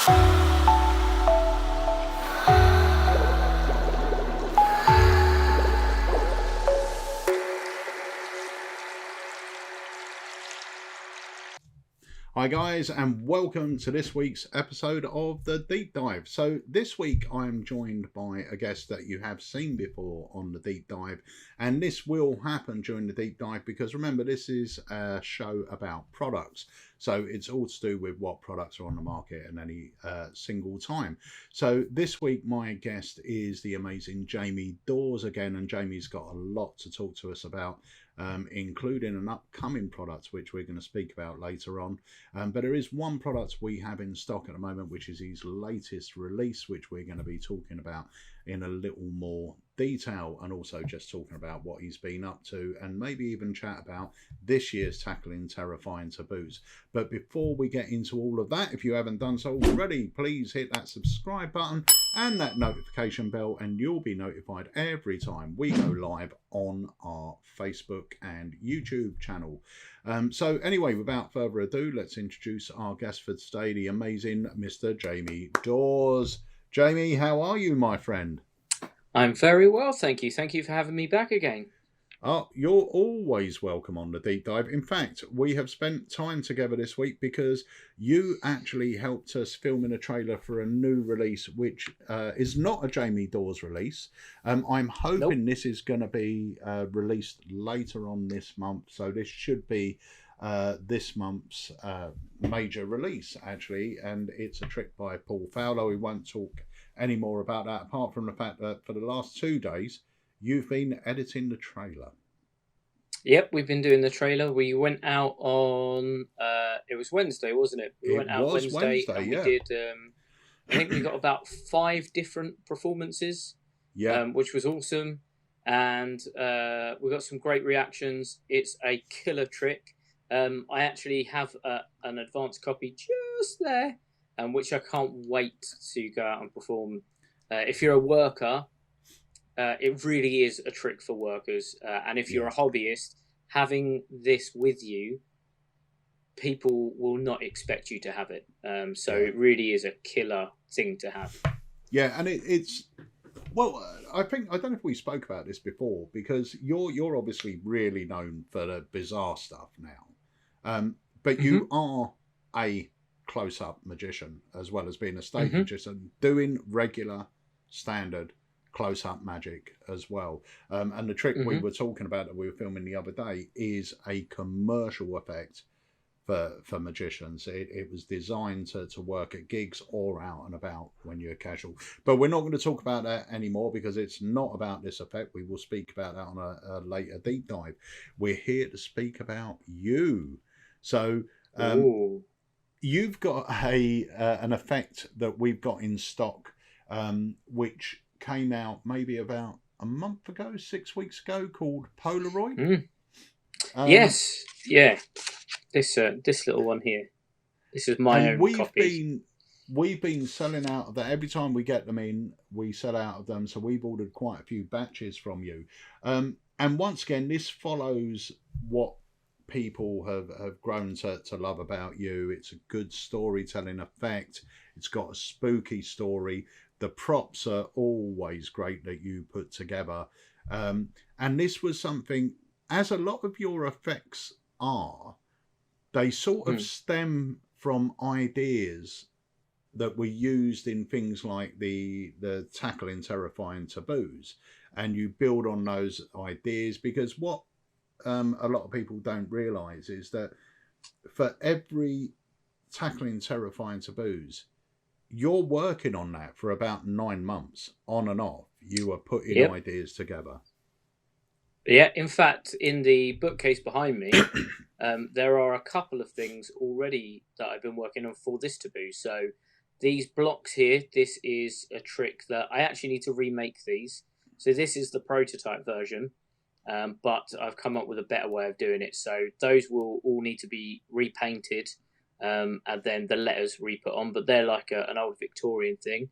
Hi guys, and welcome to this week's episode of the Deep Dive. So this week I'm joined by a guest that you have seen before on the Deep Dive, and this will happen during the Deep Dive because remember, this is a show about products, so it's all to do with what products are on the market at any single time. So this week my guest is the amazing Jame Daws again, and Jame's got a lot to talk to us about, including an upcoming product which we're going to speak about later on. But there is one product we have in stock at the moment, which is his latest release, which we're going to be talking about in a little more detail, and also just talking about what he's been up to, and maybe even chat about this year's Tackling Terrifying Taboos. But before we get into all of that, if you haven't done so already, please hit that subscribe button and that notification bell, and you'll be notified every time we go live on our Facebook and YouTube channel. So anyway, without further ado, let's introduce our guest for today, the amazing Mr. Jame Daws. Jame, how are you, my friend? I'm very well, thank you. Thank you for having me back again. Oh, you're always welcome on the Deep Dive. In fact, we have spent time together this week because you actually helped us film in a trailer for a new release, which is not a Jame Daws release. I'm hoping This is going to be released later on this month, so this should be this month's major release, actually, and it's a trick by Paul Fowler. We won't talk any more about that, apart from the fact that for the last 2 days you've been editing the trailer. Yep, we've been doing the trailer. We went out on it was Wednesday, wasn't it? We went out Wednesday and we did I think we got about 5 different performances, which was awesome, and we got some great reactions. It's a killer trick. I actually have an advanced copy just there, which I can't wait to go out and perform. If you're a worker, it really is a trick for workers. And if you're a hobbyist, having this with you, people will not expect you to have it. It really is a killer thing to have. Yeah, and it's... Well, I don't know if we spoke about this before, because you're obviously really known for the bizarre stuff now. But you are a close-up magician as well as being a stage magician, doing regular standard close-up magic as well. And the trick we were talking about that we were filming the other day is a commercial effect for magicians. It was designed to work at gigs or out and about when you're casual. But we're not going to talk about that anymore because it's not about this effect. We will speak about that on a later deep dive. We're here to speak about you. So you've got an effect that we've got in stock, which came out maybe about a month ago, 6 weeks ago, called Polaroid. Yes, yeah. This little one here. This is my own copy. We've been selling out of that. Every time we get them in, we sell out of them. So we've ordered quite a few batches from you. And once again, this follows what people have grown to love about you. It's a good storytelling effect. It's got a spooky story. The props are always great that you put together. And this was something, as a lot of your effects are, they sort of stem from ideas that were used in things like the Tackling Terrifying Taboos. And you build on those ideas, because what a lot of people don't realise is that for every Tackling Terrifying Taboos, you're working on that for about 9 months, on and off. You are putting ideas together. Yeah, in fact, in the bookcase behind me, there are a couple of things already that I've been working on for this taboo. So these blocks here, this is a trick that I actually need to remake these. So this is the prototype version, but I've come up with a better way of doing it. So those will all need to be repainted, and then the letters re-put on, but they're like an old Victorian thing.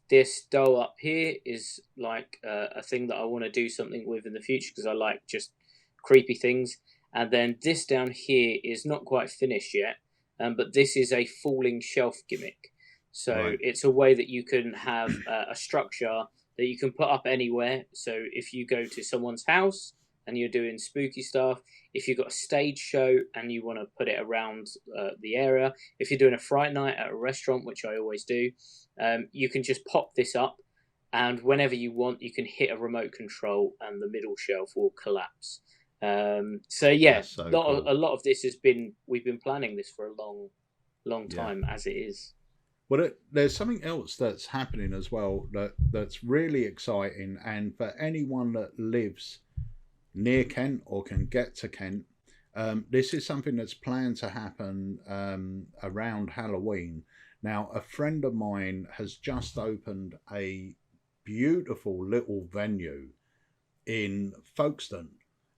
This doll up here is like a thing that I want to do something with in the future, because I like just creepy things. And then this down here is not quite finished yet, but this is a falling shelf gimmick. So it's a way that you can have a structure that you can put up anywhere. So if you go to someone's house and you're doing spooky stuff, if you've got a stage show and you want to put it around the area, if you're doing a Fright Night at a restaurant, which I always do, you can just pop this up, and whenever you want, you can hit a remote control and the middle shelf will collapse. So a lot of this we've been planning this for a long time as it is. Well, there's something else that's happening as well that's really exciting, and for anyone that lives near Kent or can get to Kent, this is something that's planned to happen around Halloween. Now, a friend of mine has just opened a beautiful little venue in Folkestone,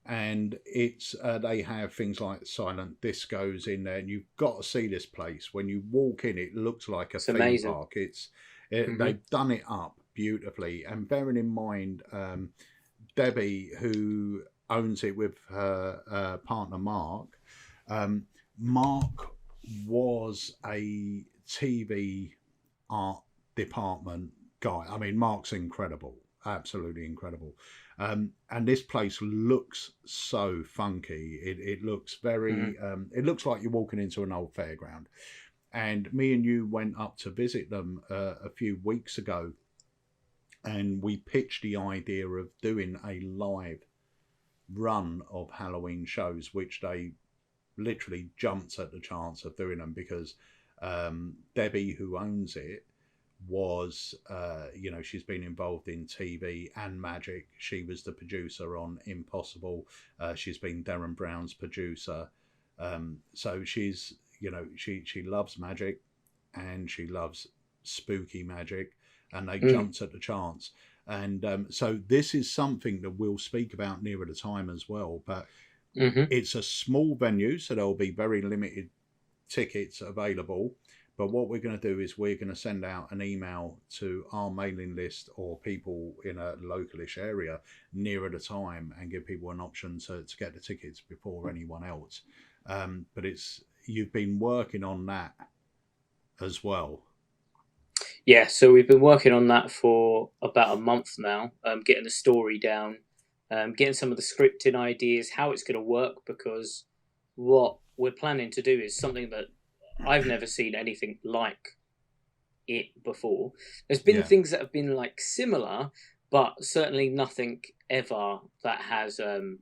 and it's they have things like silent discos in there, and you've got to see this place. When you walk in, it looks like a theme park. They've done it up beautifully, and bearing in mind Debbie, who owns it with her partner Mark, Mark was a TV art department guy. I mean, Mark's incredible, absolutely incredible. And this place looks so funky. It looks very, it looks like you're walking into an old fairground. And me and you went up to visit them a few weeks ago, and we pitched the idea of doing a live run of Halloween shows, which they literally jumped at the chance of doing them because Debbie, who owns it, was she's been involved in TV and magic. She was the producer on Impossible. She's been Darren Brown's producer, so she's she loves magic and she loves spooky magic, and they jumped at the chance. And so this is something that we'll speak about nearer the time as well, but it's a small venue, so there'll be very limited tickets available. But what we're going to do is we're going to send out an email to our mailing list or people in a localish area nearer the time and give people an option to get the tickets before anyone else. But you've been working on that as well. Yeah, so we've been working on that for about a month now, getting the story down, getting some of the scripting ideas, how it's going to work, because what we're planning to do is something that I've never seen anything like it before. There's been things that have been like similar, but certainly nothing ever that has, been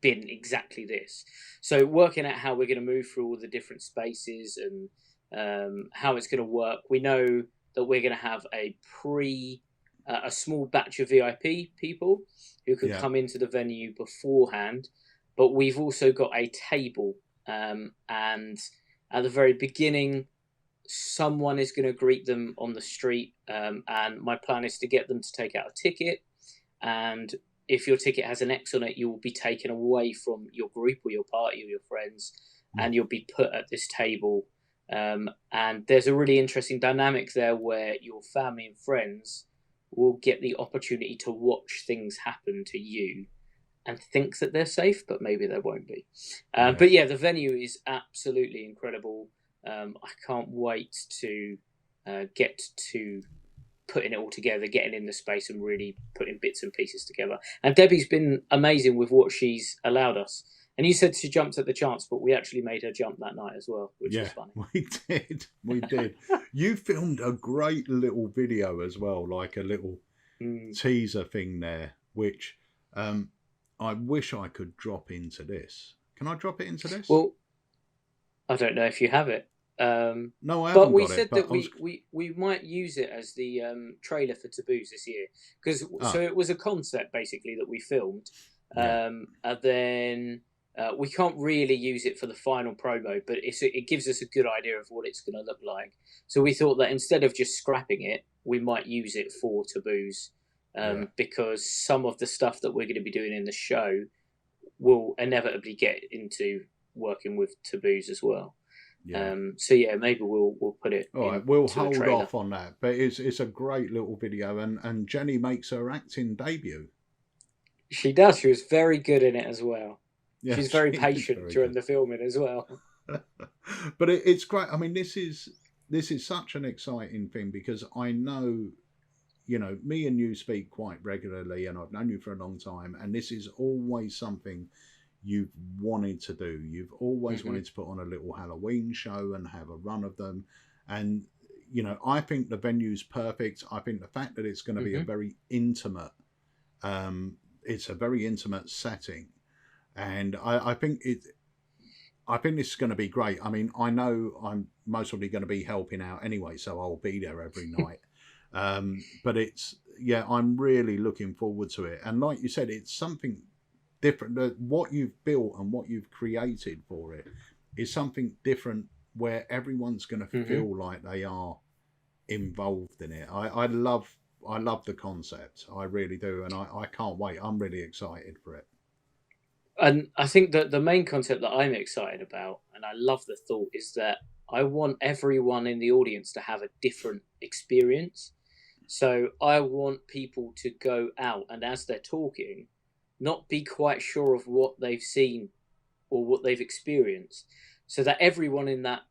exactly this. So working out how we're going to move through all the different spaces and how it's going to work. We know that we're going to have a small batch of VIP people who can come into the venue beforehand, but we've also got a table, and at the very beginning, someone is going to greet them on the street, and my plan is to get them to take out a ticket, and if your ticket has an X on it, you will be taken away from your group or your party or your friends, and you'll be put at this table. And there's a really interesting dynamic there where your family and friends will get the opportunity to watch things happen to you and think that they're safe, but maybe they won't be. But yeah, the venue is absolutely incredible. I can't wait to get to putting it all together, getting in the space and really putting bits and pieces together. And Debbie's been amazing with what she's allowed us. And you said she jumped at the chance, but we actually made her jump that night as well, which was funny. We did. You filmed a great little video as well, like a little teaser thing there, which I wish I could drop into this. Can I drop it into this? Well, I don't know if you have it. No, I haven't. But we said that we might use it as the trailer for Taboos this year, because so it was a concept basically that we filmed, and then we can't really use it for the final promo, but it gives us a good idea of what it's going to look like. So we thought that instead of just scrapping it, we might use it for Taboos, because some of the stuff that we're going to be doing in the show will inevitably get into working with Taboos as well. So yeah, maybe we'll put it. All right, we'll hold off on that. But it's a great little video, and Jenny makes her acting debut. She does. She was very good in it as well. Yeah, she's very patient during the filming as well. But it's great. I mean, this is such an exciting thing because I know, me and you speak quite regularly, and I've known you for a long time, and this is always something you've wanted to do. You've always wanted to put on a little Halloween show and have a run of them. And, I think the venue's perfect. I think the fact that it's going to be a very intimate, it's a very intimate setting. And I think this is going to be great. I mean, I know I'm most probably going to be helping out anyway, so I'll be there every night. But I'm really looking forward to it. And like you said, it's something different. What you've built and what you've created for it is something different where everyone's going to feel like they are involved in it. I love the concept. I really do. And I can't wait. I'm really excited for it. And I think that the main concept that I'm excited about, and I love the thought, is that I want everyone in the audience to have a different experience. So I want people to go out and as they're talking, not be quite sure of what they've seen or what they've experienced, so that everyone in that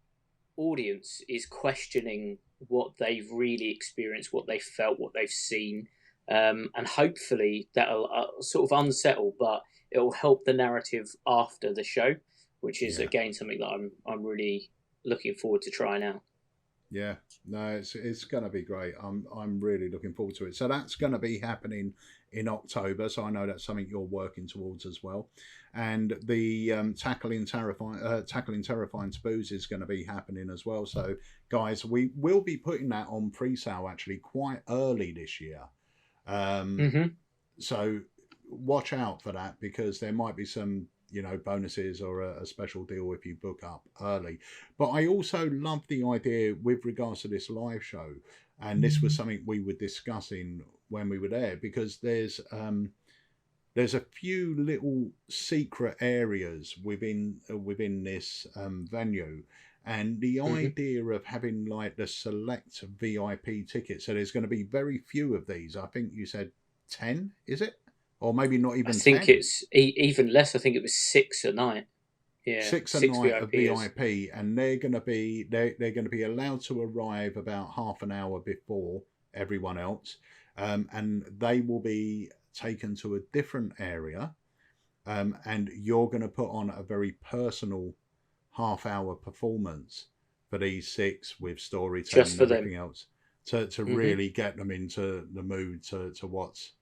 audience is questioning what they've really experienced, what they've felt, what they've seen. And hopefully that'll sort of unsettle, but it'll help the narrative after the show, which is again something that I'm really looking forward to trying out. Yeah, no, it's going to be great. I'm really looking forward to it. So that's going to be happening in October. So I know that's something you're working towards as well. And the tackling terrifying taboos is going to be happening as well. So guys, we will be putting that on pre-sale actually quite early this year. So watch out for that because there might be some bonuses or a special deal if you book up early. But I also love the idea with regards to this live show, and this was something we were discussing when we were there, because there's a few little secret areas within this venue, and the idea of having like the select VIP tickets. So there's going to be very few of these. I think you said 10, is it? Or maybe not even 10. I think it's even less. I think it was 6 a night. Yeah, 6 a night of VIP, and they're going to be allowed to arrive about half an hour before everyone else, and they will be taken to a different area, and you're going to put on a very personal half-hour performance for these 6 with storytelling and everything else to really get them into the mood to what's.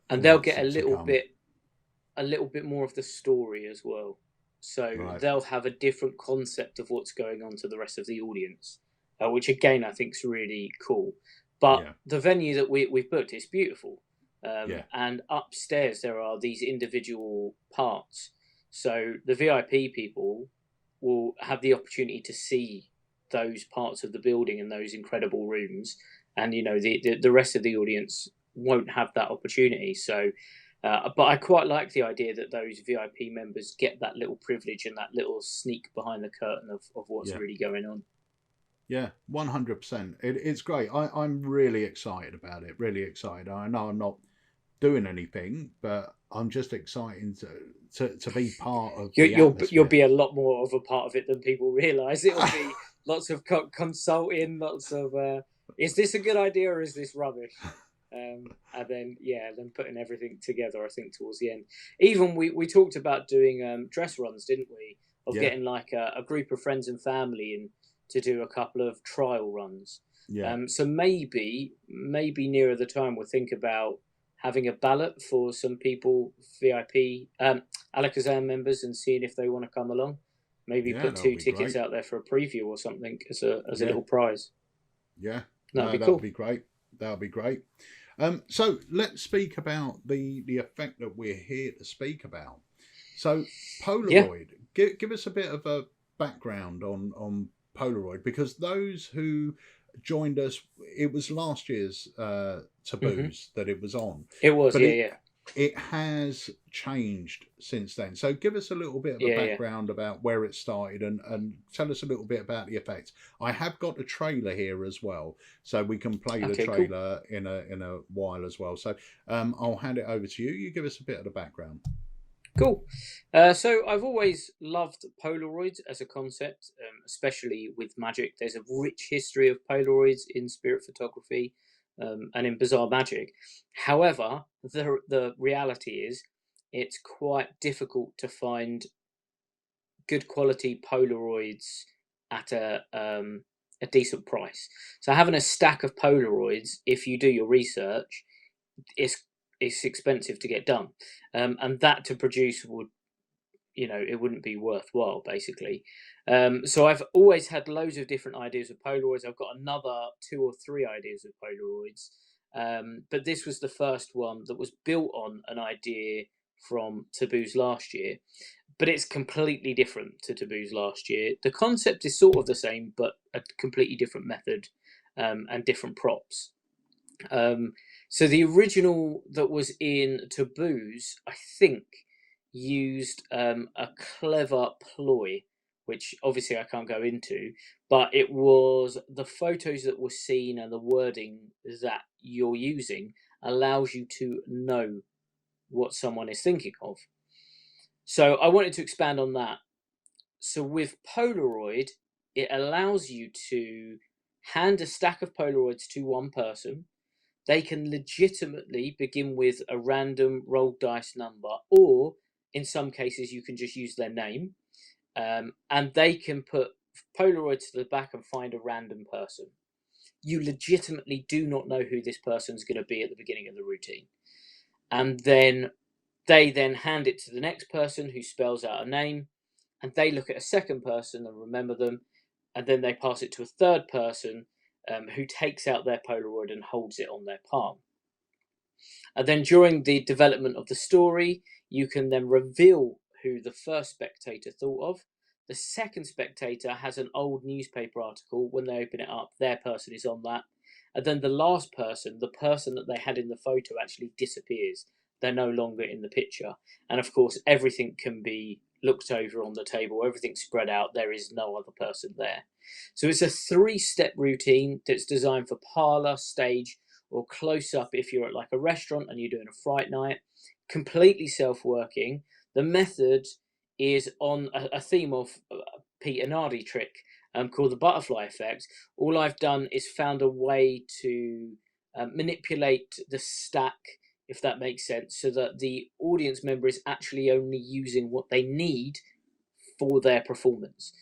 And they'll get a little bit more of the story as well. So they'll have a different concept of what's going on to the rest of the audience, which again I think is really cool. But the venue that we've booked is beautiful, and upstairs there are these individual parts. So the VIP people will have the opportunity to see those parts of the building and those incredible rooms, and the rest of the audience won't have that opportunity. So but I quite like the idea that those VIP members get that little privilege and that little sneak behind the curtain of what's really going on. Yeah, 100%. It's great. I'm really excited about it. Really excited. I know I'm not doing anything, but I'm just excited to be part of. You'll be a lot more of a part of it than people realise. It'll be lots of consulting, lots of is this a good idea or is this rubbish? And then putting everything together, I think, towards the end. Even we talked about doing dress runs, didn't we? Of getting like a group of friends and family and to do a couple of trial runs. Yeah. So maybe nearer the time we'll think about having a ballot for some people, VIP, Alakazam members, and seeing if they want to come along. Maybe put 2 tickets out there for a preview or something as a little prize. Yeah, that'd be cool. That'll be great. That'll be great. So let's speak about the effect that we're here to speak about. So Polaroid, give us a bit of a background on Polaroid, because those who joined us, it was last year's Taboos that it was on. It was, It has changed since then. So give us a little bit of a background about where it started and tell us a little bit about the effect. I have got a trailer here as well, so we can play the trailer in a while as well. So I'll hand it over to you. You give us a bit of the background. Cool. So I've always loved Polaroids as a concept, especially with magic. There's a rich history of Polaroids in spirit photography and in bizarre magic. However, the reality is it's quite difficult to find good quality Polaroids at a decent price. So having a stack of Polaroids, if you do your research, is expensive to get done, and that to produce would, it wouldn't be worthwhile basically. So I've always had loads of different ideas of Polaroids. I've got another 2 or 3 ideas of Polaroids, but this was the first one that was built on an idea from Taboo's last year, but it's completely different to Taboo's last year. The concept is sort of the same, but a completely different method, and different props. So the original that was in Taboo's, I think, used a clever ploy, which obviously I can't go into, but it was the photos that were seen and the wording that you're using allows you to know what someone is thinking of. So I wanted to expand on that. So with Polaroid, it allows you to hand a stack of Polaroids to one person. They can legitimately begin with a random rolled dice number, or in some cases, you can just use their name, and they can put Polaroids to the back and find a random person. You legitimately do not know who this person's going to be at the beginning of the routine. And then they then hand it to the next person who spells out a name, and they look at a second person and remember them, and then they pass it to a third person who takes out their Polaroid and holds it on their palm. And then during the development of the story, you can then reveal who the first spectator thought of. The second spectator has an old newspaper article. When they open it up, their person is on that. And then the last person, the person that they had in the photo, actually disappears. They're no longer in the picture. And of course, everything can be looked over on the table, everything's spread out, there is no other person there. So it's a 3-step routine that's designed for parlor, stage, or close up if you're at like a restaurant and you're doing a fright night. Completely self-working. The method is on a theme of Peter Nardi trick called the butterfly effect. All I've done is found a way to manipulate the stack, if that makes sense, so that the audience member is actually only using what they need for their performance.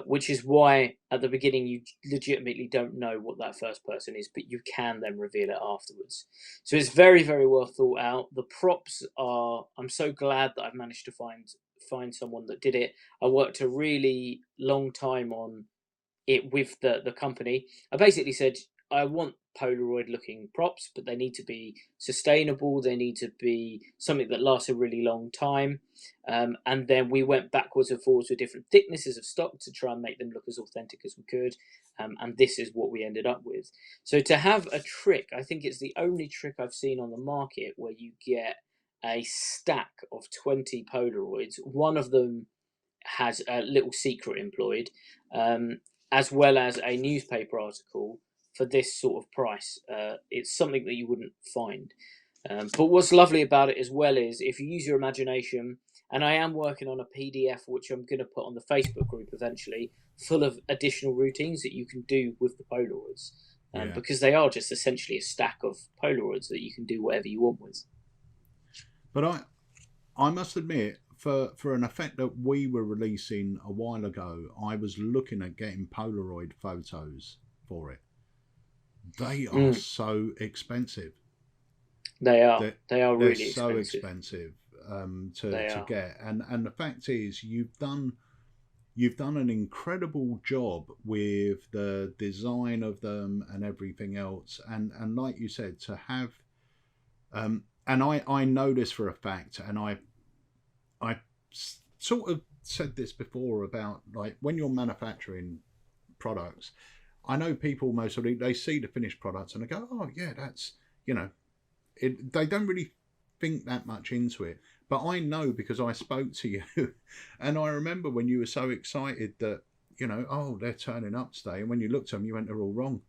Which is why at the beginning you legitimately don't know what that first person is, but you can then reveal it afterwards. So it's very, very well thought out. The props are, I'm so glad that I've managed to find someone that did it. I worked a really long time on it with the company. I basically said, I want Polaroid looking props, but they need to be sustainable. They need to be something that lasts a really long time. And then we went backwards and forwards with different thicknesses of stock to try and make them look as authentic as we could. And this is what we ended up with. So to have a trick, I think it's the only trick I've seen on the market where you get a stack of 20 Polaroids. One of them has a little secret employed, as well as a newspaper article for this sort of price. It's something that you wouldn't find. But what's lovely about it as well is if you use your imagination, and I am working on a PDF which I'm going to put on the Facebook group eventually, full of additional routines that you can do with the Polaroids, because they are just essentially a stack of Polaroids that you can do whatever you want with. But I must admit, for an effect that we were releasing a while ago, I was looking at getting Polaroid photos for it. They are so expensive. They are really so expensive to get. And the fact is, you've done an incredible job with the design of them and everything else. And like you said, to have and I know this for a fact, and I sort of said this before about like when you're manufacturing products, I know people mostly they see the finished products and they go, oh yeah, that's they don't really think that much into it. But I know because I spoke to you, and I remember when you were so excited that oh, they're turning up today, and when you looked at them, you went, they're all wrong.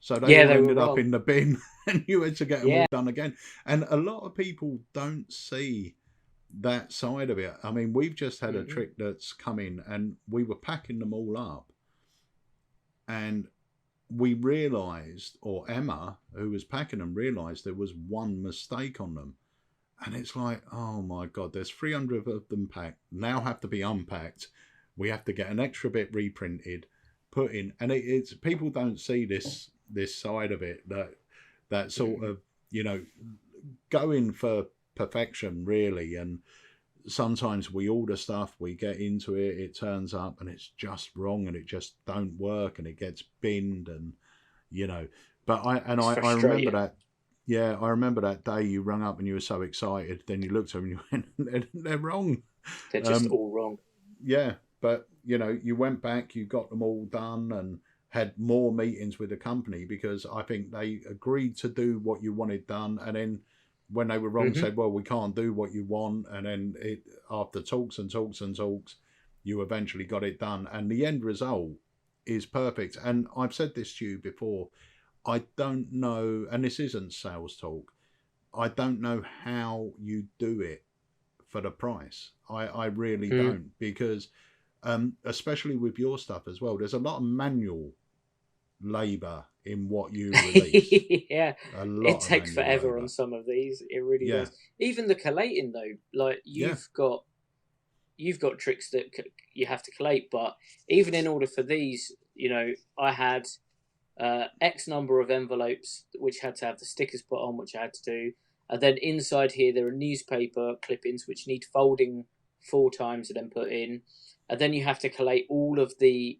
So they all ended up in the bin, and you had to get them all done again. And a lot of people don't see that side of it. I mean, we've just had a trick that's come in, and we were packing them all up, and we realised, or Emma, who was packing them, realised there was one mistake on them. And it's like, oh my God, there's 300 of them packed, now have to be unpacked. We have to get an extra bit reprinted, put in. And it's people don't see this side of it, that sort of, you know, going for perfection, really. And sometimes we order stuff, we get into it, it turns up and it's just wrong, and it just don't work, and it gets binned, and you know. But I remember that. Yeah, I remember that day you rung up and you were so excited. Then you looked at them and you went, they're wrong. They're just all wrong. Yeah, but you know, you went back, you got them all done, and had more meetings with the company, because I think they agreed to do what you wanted done, and then when they were wrong, said, well, we can't do what you want. And then after talks and talks and talks, you eventually got it done. And the end result is perfect. And I've said this to you before, I don't know, and this isn't sales talk, I don't know how you do it for the price. I really don't, because especially with your stuff as well, there's a lot of manual labour in what you release. Yeah, it takes forever on some of these. It really does. Even the collating though, like you've got tricks that you have to collate, but even in order for these, you know, I had X number of envelopes which had to have the stickers put on, which I had to do, and then inside here there are newspaper clippings which need folding 4 times and then put in, and then you have to collate all of the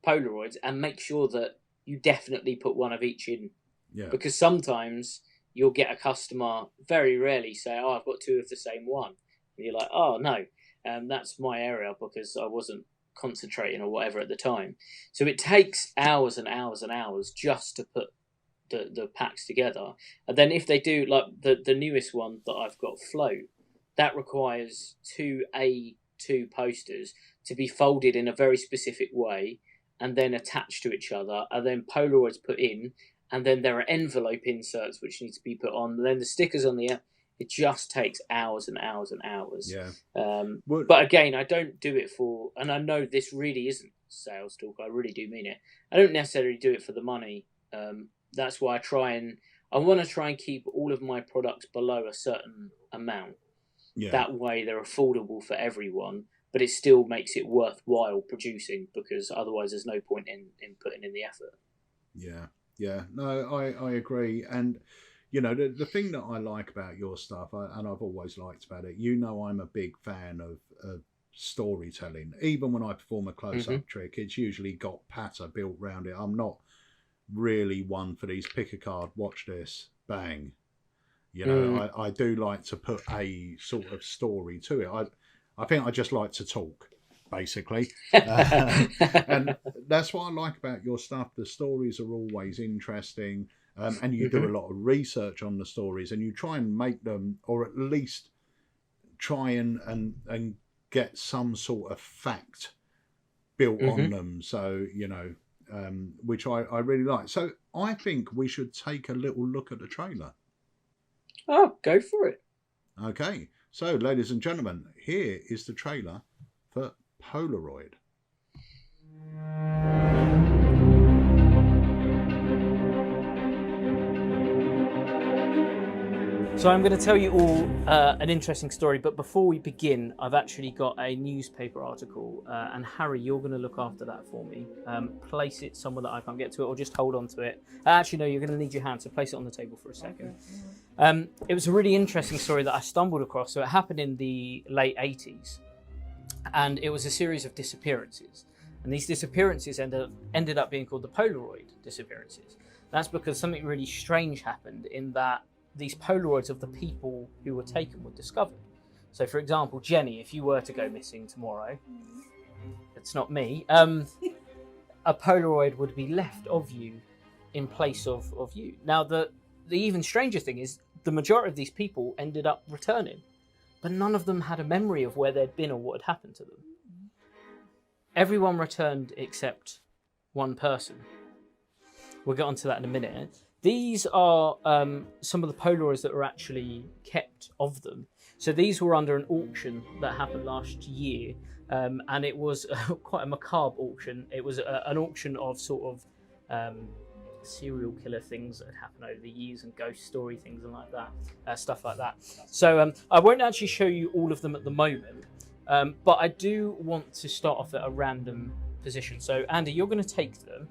Polaroids and make sure that you definitely put one of each in. Yeah. Because sometimes you'll get a customer, very rarely, say, oh, I've got 2 of the same one. And you're like, oh, no, that's my area because I wasn't concentrating or whatever at the time. So it takes hours and hours and hours just to put the packs together. And then if they do, like the newest one that I've got, Float, that requires 2 A2 posters to be folded in a very specific way, and then attached to each other, and then Polaroids put in, and then there are envelope inserts which need to be put on, and then the stickers on the end. It just takes hours and hours and hours. Yeah. But again, I don't do it for, and I know this really isn't sales talk, I really do mean it. I don't necessarily do it for the money. That's why I want to try and keep all of my products below a certain amount. Yeah. That way they're affordable for everyone, but it still makes it worthwhile producing, because otherwise there's no point in putting in the effort. Yeah. No, I agree. And, you know, the thing that I like about your stuff, and I've always liked about it, you know, I'm a big fan of storytelling. Even when I perform a close-up trick, it's usually got patter built around it. I'm not really one for these pick a card, watch this, bang. You know, I do like to put a sort of story to it. I think I just like to talk, basically. And that's what I like about your stuff. The stories are always interesting, and you do a lot of research on the stories, and you try and make them, or at least try and get some sort of fact built on them. So, you know, which I really like. So I think we should take a little look at the trailer. Oh, go for it. Okay. So, ladies and gentlemen, here is the trailer for Polaroid. So I'm going to tell you all an interesting story, but before we begin, I've actually got a newspaper article, and Harry, you're going to look after that for me. Place it somewhere that I can't get to it, or just hold on to it. Actually, no, you're going to need your hand, so place it on the table for a second. It was a really interesting story that I stumbled across. So it happened in the late 80s, and it was a series of disappearances. And these disappearances ended up being called the Polaroid disappearances. That's because something really strange happened in that these Polaroids of the people who were taken were discovered. So, for example, Jenny, if you were to go missing tomorrow, it's not me, a Polaroid would be left of you in place of you. Now, the even stranger thing is the majority of these people ended up returning, but none of them had a memory of where they'd been or what had happened to them. Everyone returned except one person. We'll get onto that in a minute. These are some of the Polaroids that were actually kept of them. So these were under an auction that happened last year, and it was quite a macabre auction. It was an auction of sort of serial killer things that had happened over the years and ghost story things and like that, stuff like that. So I won't actually show you all of them at the moment, but I do want to start off at a random position. So Andy, you're going to take them.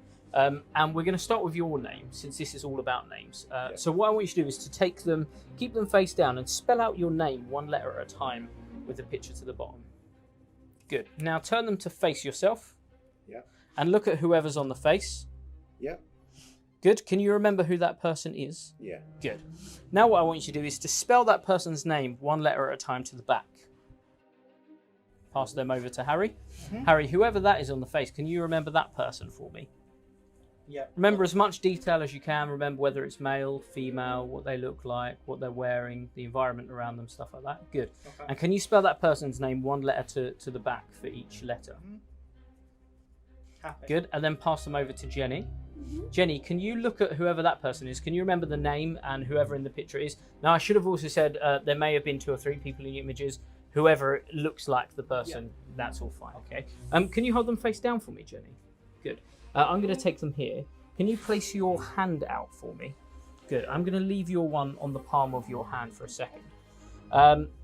And we're going to start with your name, since this is all about names. So what I want you to do is to take them, keep them face down, and spell out your name one letter at a time with the picture to the bottom. Good. Now turn them to face yourself. Yeah. And look at whoever's on the face. Yeah. Good. Can you remember who that person is? Yeah. Good. Now what I want you to do is to spell that person's name one letter at a time to the back. Pass them over to Harry. Mm-hmm. Harry, whoever that is on the face, can you remember that person for me? Yeah. Remember as much detail as you can. Remember whether it's male, female, what they look like, what they're wearing, the environment around them, stuff like that. Good. Okay. And can you spell that person's name one letter to the back for each letter? Happy. Good. And then pass them over to Jenny. Jenny, can you look at whoever that person is? Can you remember the name and whoever in the picture is? Now, I should have also said there may have been 2 or 3 people in the images. Whoever looks like the person, that's all fine. Okay. Can you hold them face down for me, Jenny? Good. I'm going to take them here. Can you place your hand out for me? Good. I'm going to leave your one on the palm of your hand for a second.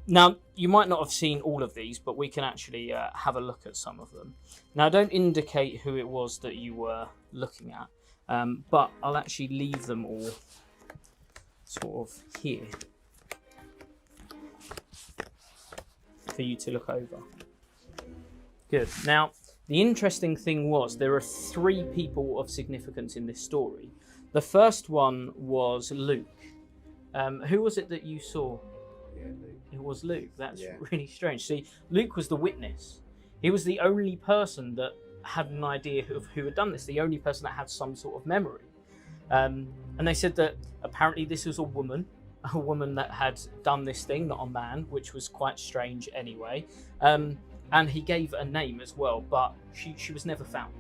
Now, you might not have seen all of these, but we can actually have a look at some of them. Now, don't indicate who it was that you were looking at, but I'll actually leave them all sort of here for you to look over. Good. Now, the interesting thing was there are 3 people of significance in this story. The first one was Luke. Who was it that you saw? Yeah, Luke. It was Luke. That's really strange. See, Luke was the witness. He was the only person that had an idea of who had done this, the only person that had some sort of memory. And they said that apparently this was a woman that had done this thing, not a man, which was quite strange anyway. And he gave a name as well, but she was never found.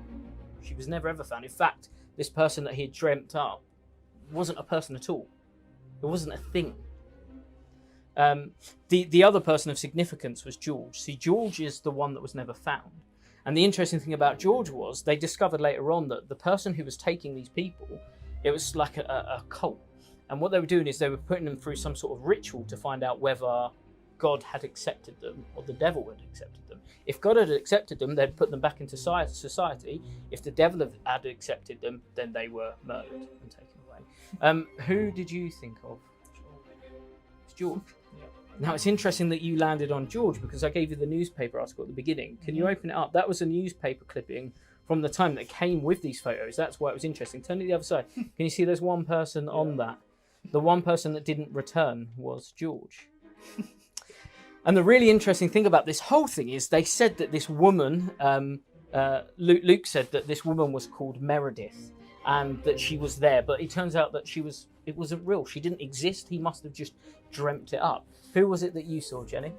She was never ever found. In fact, this person that he had dreamt up wasn't a person at all. It wasn't a thing. The other person of significance was George. See, George is the one that was never found. And the interesting thing about George was they discovered later on that the person who was taking these people, it was like a cult. And what they were doing is they were putting them through some sort of ritual to find out whether God had accepted them or the devil had accepted them. If God had accepted them, they'd put them back into society. If the devil had accepted them, then they were murdered and taken away. Who did you think of? It's George. Yeah. Now, it's interesting that you landed on George because I gave you the newspaper article at the beginning. Can you open it up? That was a newspaper clipping from the time that came with these photos. That's why it was interesting. Turn to the other side. Can you see there's one person on that? The one person that didn't return was George. And the really interesting thing about this whole thing is they said that this woman, Luke said that this woman was called Meredith and that she was there, but it turns out that it wasn't real. She didn't exist. He must have just dreamt it up. Who was it that you saw, Jenny?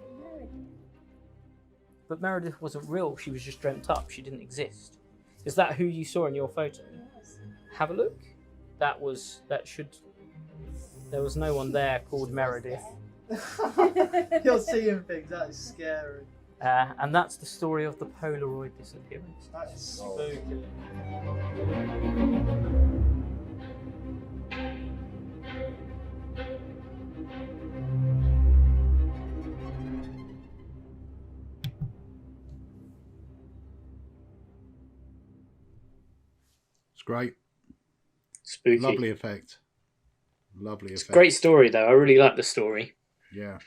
But Meredith wasn't real. She was just dreamt up. She didn't exist. Is that who you saw in your photo? Yes. Have a look. There was no one there called Meredith. You're seeing things, that is scary. And that's the story of the Polaroid disappearance. That is spooky. It's great. Spooky. Lovely effect. It's a great story, though. I really like the story. Yeah,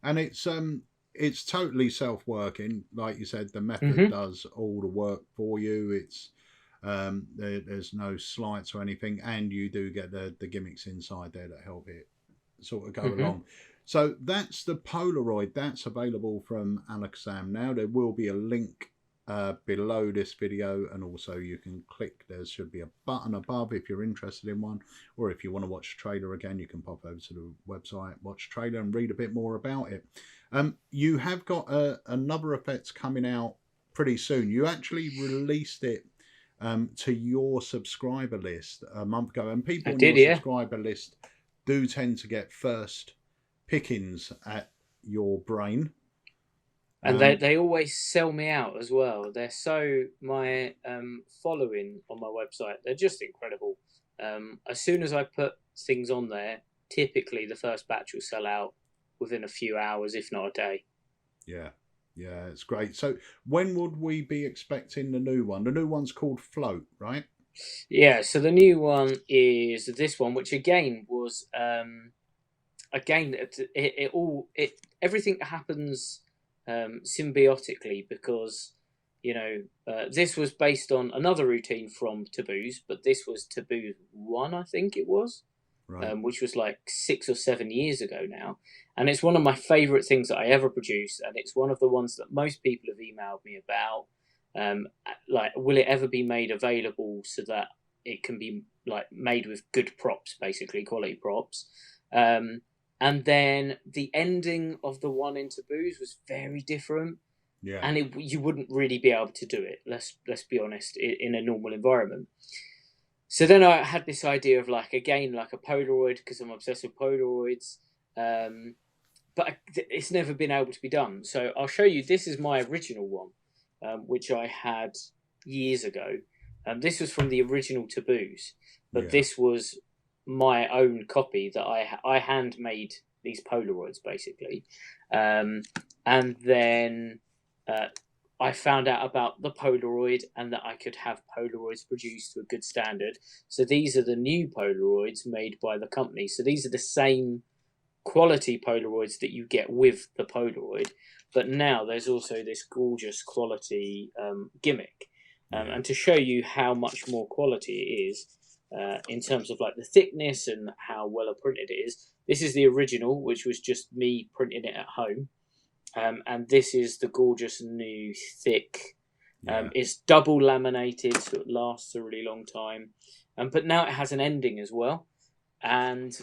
and it's totally self-working. Like you said, the method does all the work for you. It's there's no slights or anything, and you do get the gimmicks inside there that help it sort of go along. So that's the Polaroid. That's available from Alakazam now. There will be a link below this video, and also you can click, there should be a button above if you're interested in one, or if you want to watch the trailer again, you can pop over to the website, watch the trailer and read a bit more about it. You have got another effect coming out pretty soon. You actually released it to your subscriber list a month ago, and people on your subscriber list do tend to get first pickings at your brain. And they always sell me out as well. They're so, my following on my website, they're just incredible. As soon as I put things on there, typically the first batch will sell out within a few hours, if not a day. Yeah, it's great. So when would we be expecting the new one? The new one's called Float, right? Yeah, so the new one is this one, which again was, everything happens symbiotically, because this was based on another routine from Taboos, but this was Taboo 1, I think it was, right. Which was like 6 or 7 years ago now, and it's one of my favorite things that I ever produced, and it's one of the ones that most people have emailed me about, like, will it ever be made available so that it can be like made with good props, basically quality props. And then the ending of the one in Taboos was very different. Yeah. And you wouldn't really be able to do it, let's be honest, in a normal environment. So then I had this idea of, like, again, like a Polaroid, because I'm obsessed with Polaroids. But it's never been able to be done. So I'll show you, this is my original one, which I had years ago. This was from the original Taboos, but this was my own copy that I handmade these Polaroids, basically. And then I found out about the Polaroid, and that I could have Polaroids produced to a good standard. So these are the new Polaroids made by the company. So these are the same quality Polaroids that you get with the Polaroid, but now there's also this gorgeous quality gimmick. And to show you how much more quality it is, in terms of like the thickness and how well printed it is, this is the original, which was just me printing it at home. And this is the gorgeous new thick. It's double laminated, so it lasts a really long time. But now it has an ending as well. And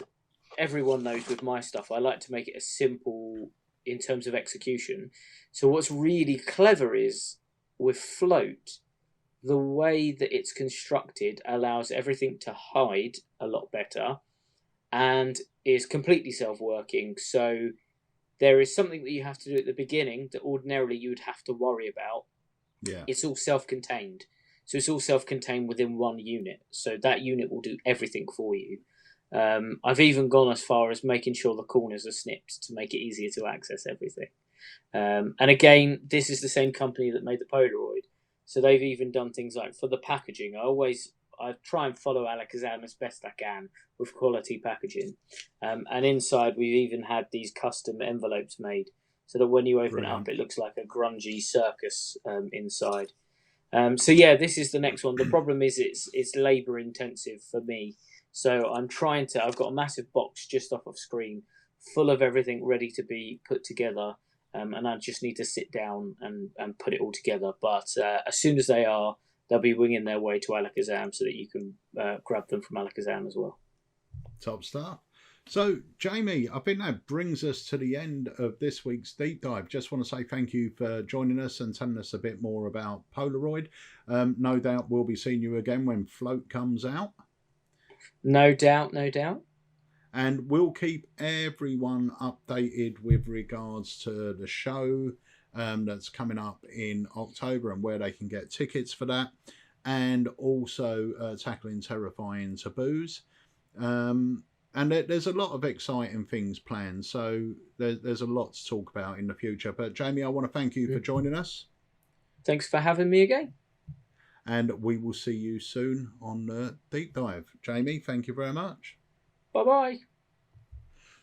everyone knows with my stuff, I like to make it as simple in terms of execution. So what's really clever is, with Float, the way that it's constructed allows everything to hide a lot better and is completely self-working. So there is something that you have to do at the beginning that ordinarily you would have to worry about. Yeah. It's all self-contained. So it's all self-contained within one unit. So that unit will do everything for you. I've even gone as far as making sure the corners are snipped to make it easier to access everything. And again, this is the same company that made the Polaroid. So they've even done things like, for the packaging, I try and follow Alakazam as best I can with quality packaging. And inside, we've even had these custom envelopes made, so that when you open it up, it looks like a grungy circus inside. So yeah, this is the next one. The problem is it's labour intensive for me. So I've got a massive box just off of screen full of everything ready to be put together. And I just need to sit down and put it all together. But as soon as they'll be winging their way to Alakazam, so that you can grab them from Alakazam as well. Top stuff. So, Jamie, I think that brings us to the end of this week's deep dive. Just want to say thank you for joining us and telling us a bit more about Polaroid. No doubt we'll be seeing you again when Float comes out. No doubt, no doubt. And we'll keep everyone updated with regards to the show that's coming up in October and where they can get tickets for that. And also tackling terrifying taboos. And there's a lot of exciting things planned. So there's a lot to talk about in the future. But Jamie, I want to thank you for joining us. Thanks for having me again. And we will see you soon on the deep dive. Jamie, thank you very much. Bye-bye.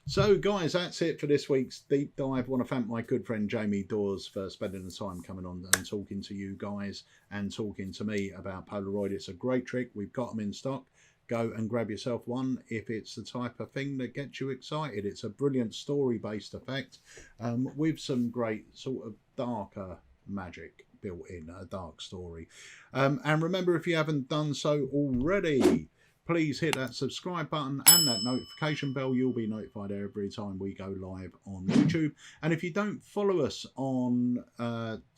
So, guys, that's it for this week's deep dive. I want to thank my good friend Jame Daws for spending the time coming on and talking to you guys and talking to me about Polaroid. It's a great trick. We've got them in stock. Go and grab yourself one if it's the type of thing that gets you excited. It's a brilliant story-based effect with some great sort of darker magic built in, a dark story. And remember, if you haven't done so already, please hit that subscribe button and that notification bell. You'll be notified every time we go live on YouTube. And if you don't follow us on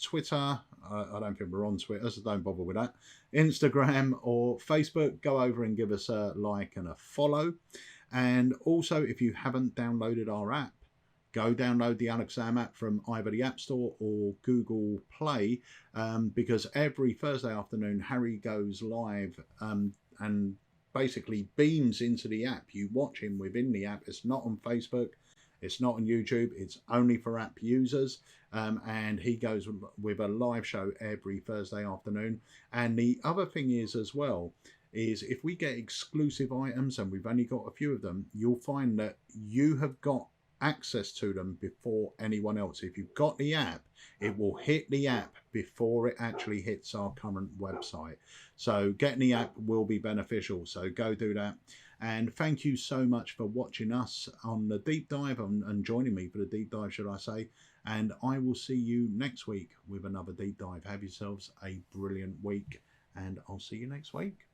Twitter, I don't think we're on Twitter, so don't bother with that. Instagram or Facebook, go over and give us a like and a follow. And also, if you haven't downloaded our app, go download the Alakazam app from either the App Store or Google Play, because every Thursday afternoon, Harry goes live and basically beams into the app. You watch him within the app. It's not on Facebook. It's not on YouTube. It's only for app users. And he goes with a live show every Thursday afternoon. And the other thing is as well, is if we get exclusive items, and we've only got a few of them, you'll find that you have got access to them before anyone else. If you've got the app, it will hit the app before it actually hits our current website. So getting the app will be beneficial, so go do that. And thank you so much for watching us on the deep dive and joining me for the deep dive, should I say. And I will see you next week with another deep dive. Have yourselves a brilliant week, and I'll see you next week.